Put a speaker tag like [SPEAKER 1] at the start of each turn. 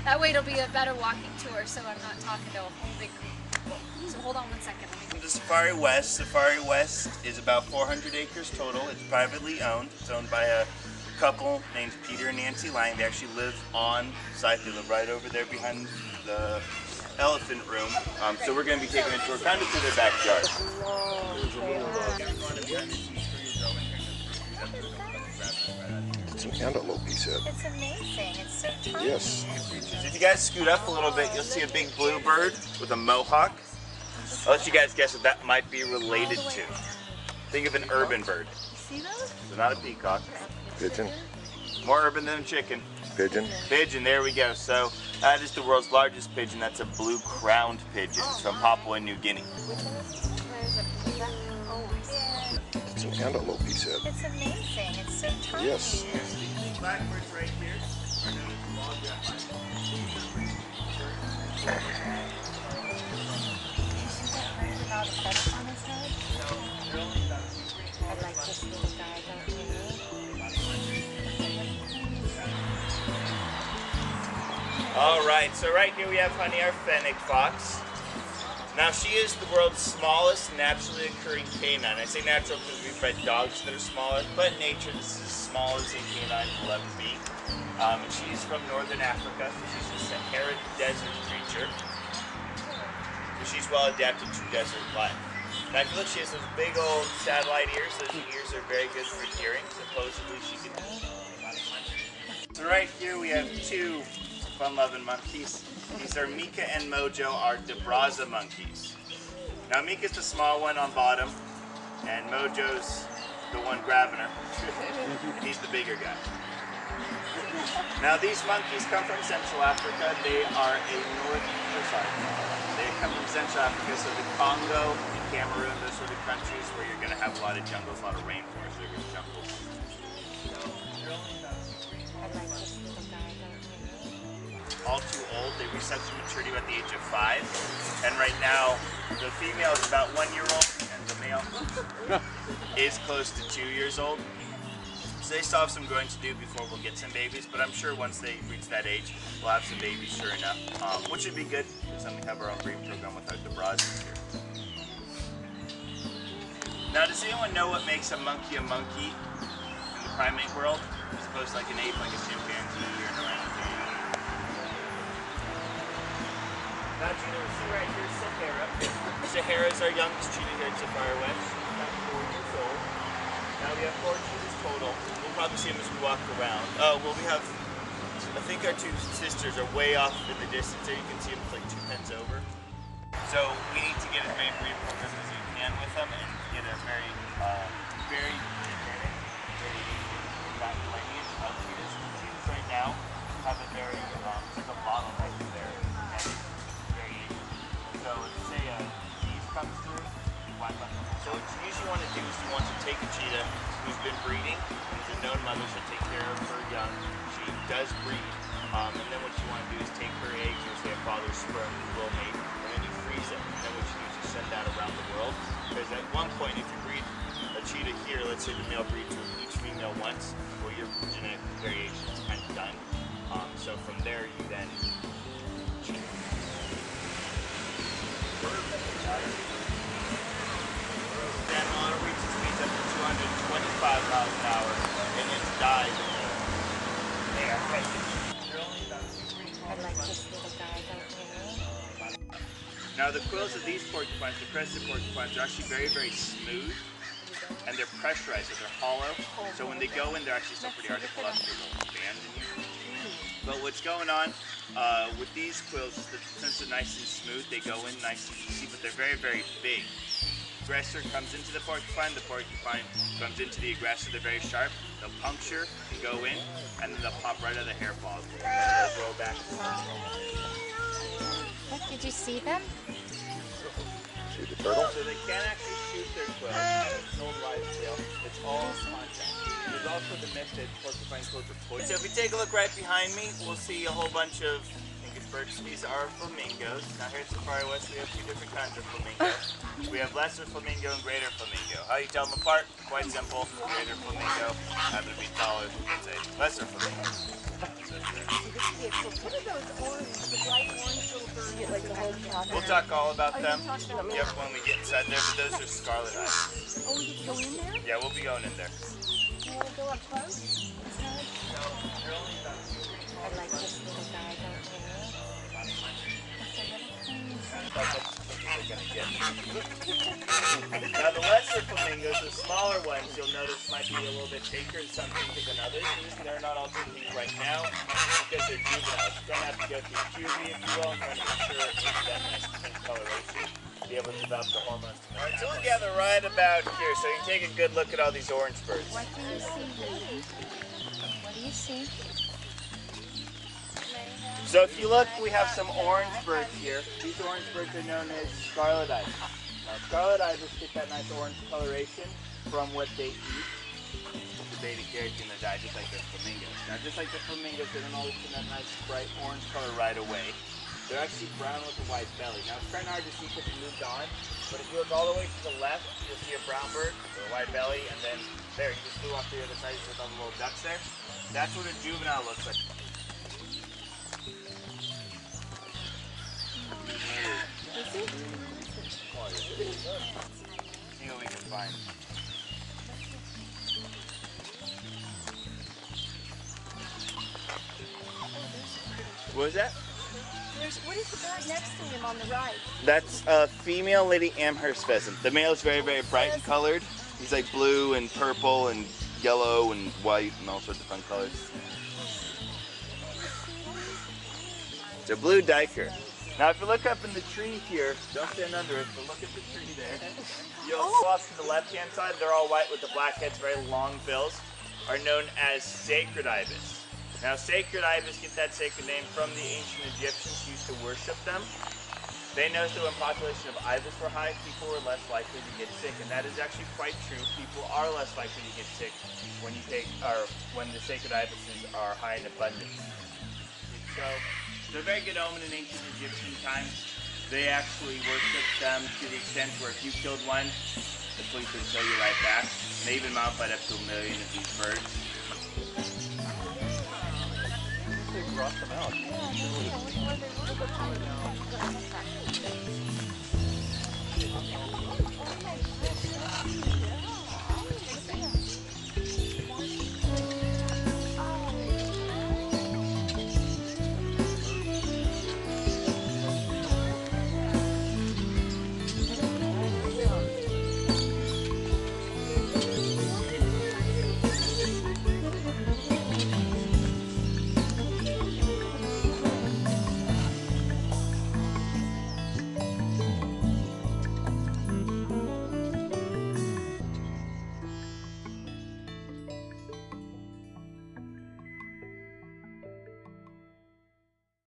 [SPEAKER 1] That way it'll be a better walking tour, so I'm not talking to a whole big group. So hold on one second.
[SPEAKER 2] The Safari West. Safari West is about 400 acres total. It's privately owned. It's owned by a couple named Peter and Nancy Lang. They actually live on site. They live right over there behind the elephant room. So we're going to be taking a tour kind of through their backyard.
[SPEAKER 3] Some antelope, he said.
[SPEAKER 4] It's amazing. It's so tiny.
[SPEAKER 3] Yes.
[SPEAKER 2] If you guys scoot up a little bit, you'll see a big blue bird with a mohawk. I'll let you guys guess what that might be related to. Think of an urban bird.
[SPEAKER 4] See those?
[SPEAKER 2] So not a peacock.
[SPEAKER 3] Pigeon.
[SPEAKER 2] More urban than a chicken.
[SPEAKER 3] Pigeon.
[SPEAKER 2] Pigeon, there we go. So that is the world's largest pigeon. That's a blue-crowned pigeon from Papua New Guinea.
[SPEAKER 3] Some antelope, he said.
[SPEAKER 4] It's amazing. It's so tiny.
[SPEAKER 3] Yes.
[SPEAKER 2] These blackbirds right here are known as log-jack.
[SPEAKER 4] Without a feather on his head? I like this little guy, don't you?
[SPEAKER 2] All right, so right here we have Honey, our fennec fox. Now she is the world's smallest naturally occurring canine. I say natural because we've bred dogs that are smaller, but in nature this is as small as a canine will ever be. And she's from northern Africa, so she's a Sahara desert creature. So she's well adapted to desert life. Now if you look, she has those big old satellite ears. Those ears are very good for hearing. Supposedly she can... So right here we have two fun-loving monkeys. These are Mika and Mojo, our DeBraza monkeys. Now Mika's the small one on bottom, and Mojo's the one grabbing her. And he's the bigger guy. Now these monkeys come from Central Africa. They are they come from Central Africa, so the Congo and Cameroon, those sort of countries where you're going to have a lot of jungles, a lot of rainforest, they're going to jungles. All too old. They reach sexual maturity about the age of 5. And right now, the female is about 1 year old, and the male is close to 2 years old. So they still have some growing to do before we'll get some babies, but I'm sure once they reach that age, we'll have some babies, sure enough. Which would be good, because then we have our own breeding program with our DeBrazas here. Now, does anyone know what makes a monkey in the primate world, as opposed to like an ape, like a chimpanzee or an orangutan? Now, Gina, we see right here Sahara. Sahara is our youngest cheetah here at Safari West. She's about 4 years old. Now we have 4 cheetahs total. We'll probably see them as we walk around. Well, we have, I think our 2 sisters are way off in the distance there. You can see them like 2 pens over. So we need to get as many breeding programs as we can with them and get a very genetic, very exact lineage of cheetahs. Cheetahs right now have a very, it's like a bottleneck in their genetic variation. So let's say a disease comes through, so what you usually want to do is you want to take a cheetah who's been breeding, and is a known mother, so take care of her young. She does breed, and then what you want to do is take her eggs, or say a father's sperm who will mate, and then you freeze it. And then what you do is you send that around the world, because at one point if you breed a cheetah here, let's say the male breeds with each female once, well your genetic variation is kind of done. So from there you then San Juan reaches speeds up to 225 miles an hour, and it's died in the air.
[SPEAKER 4] I like this little guy, don't you?
[SPEAKER 2] Now the quills of these porcupines, the crested porcupines, are actually very, very smooth, and they're pressurized, so they're hollow. So when they go in, they're actually still pretty hard to pull up, so they won't band in you. But what's going on with these quills is that since they're nice and smooth, they go in nice and easy, but they're very, very big. The aggressor comes into the porcupine comes into the aggressor, they're very sharp, they'll puncture, go in, and then they'll pop right out of the hair follicle, and they'll grow back.
[SPEAKER 4] Look, did you see them?
[SPEAKER 3] See the turtle?
[SPEAKER 2] So they can't actually shoot their quills. It's an old wives' tale. It's all contact. There's also the myth that porcupine quills are poison. So if we take a look right behind me, we'll see a whole bunch of birds. These are flamingos. Now here at Safari West we have 2 different kinds of flamingo. We have lesser flamingo and greater flamingo. How you tell them apart? Quite simple. Greater flamingo happen to be taller than say lesser flamingo. So
[SPEAKER 5] What are those orange, the bright orange little birds? You get like the whole top.
[SPEAKER 2] We'll talk all about them.
[SPEAKER 5] Yep.
[SPEAKER 2] Yep, when we get inside there, but those are scarlet eyes.
[SPEAKER 5] Oh, we get to go in there?
[SPEAKER 2] Yeah, we'll be going in there.
[SPEAKER 5] You want to go up close?
[SPEAKER 4] I like this little guy, don't you?
[SPEAKER 2] Now the lesser flamingos, the smaller ones, you'll notice might be a little bit thicker and some thicker than others. They're not all too pink right now because they're juveniles. You're going to have to go through puberty, if you will, and trying to make sure it's that nice pink coloration to be able to develop the hormones. Alright, so we'll gather right about here so you can take a good look at all these orange birds.
[SPEAKER 4] What do you see? What do you see?
[SPEAKER 2] So if you look, we have some orange birds here. These orange birds are known as scarlet ibis. Now scarlet ibis get that nice orange coloration from what they eat. The baby carrot's gonna die just like the flamingos. Now just like the flamingos, they don't always get that nice bright orange color right away. They're actually brown with a white belly. Now it's kind of hard to see because we moved on, but if you look all the way to the left, you'll see a brown bird with a white belly, and then there, you just flew off the other side with all the little ducks there. That's what a juvenile looks like. See what we can find. What was that?
[SPEAKER 5] What is the bird next to him on the right?
[SPEAKER 2] That's a female lady Amherst pheasant. The male is very, very bright and colored. He's like blue and purple and yellow and white and all sorts of fun colors. It's a blue diker. Now if you look up in the tree here, don't stand under it, but look at the tree there. You'll go off to the left-hand side, they're all white with the black heads, very long bills, are known as sacred ibis. Now sacred ibis get that sacred name from the ancient Egyptians who used to worship them. They noticed that when population of ibis were high, people were less likely to get sick, and that is actually quite true. People are less likely to get sick when when the sacred ibises are high in abundance. So it's a very good omen in ancient Egyptian times. They actually worshipped them to the extent where if you killed one, the police would kill you right back. They even modified up to 1 million of these birds.
[SPEAKER 3] They brought them out.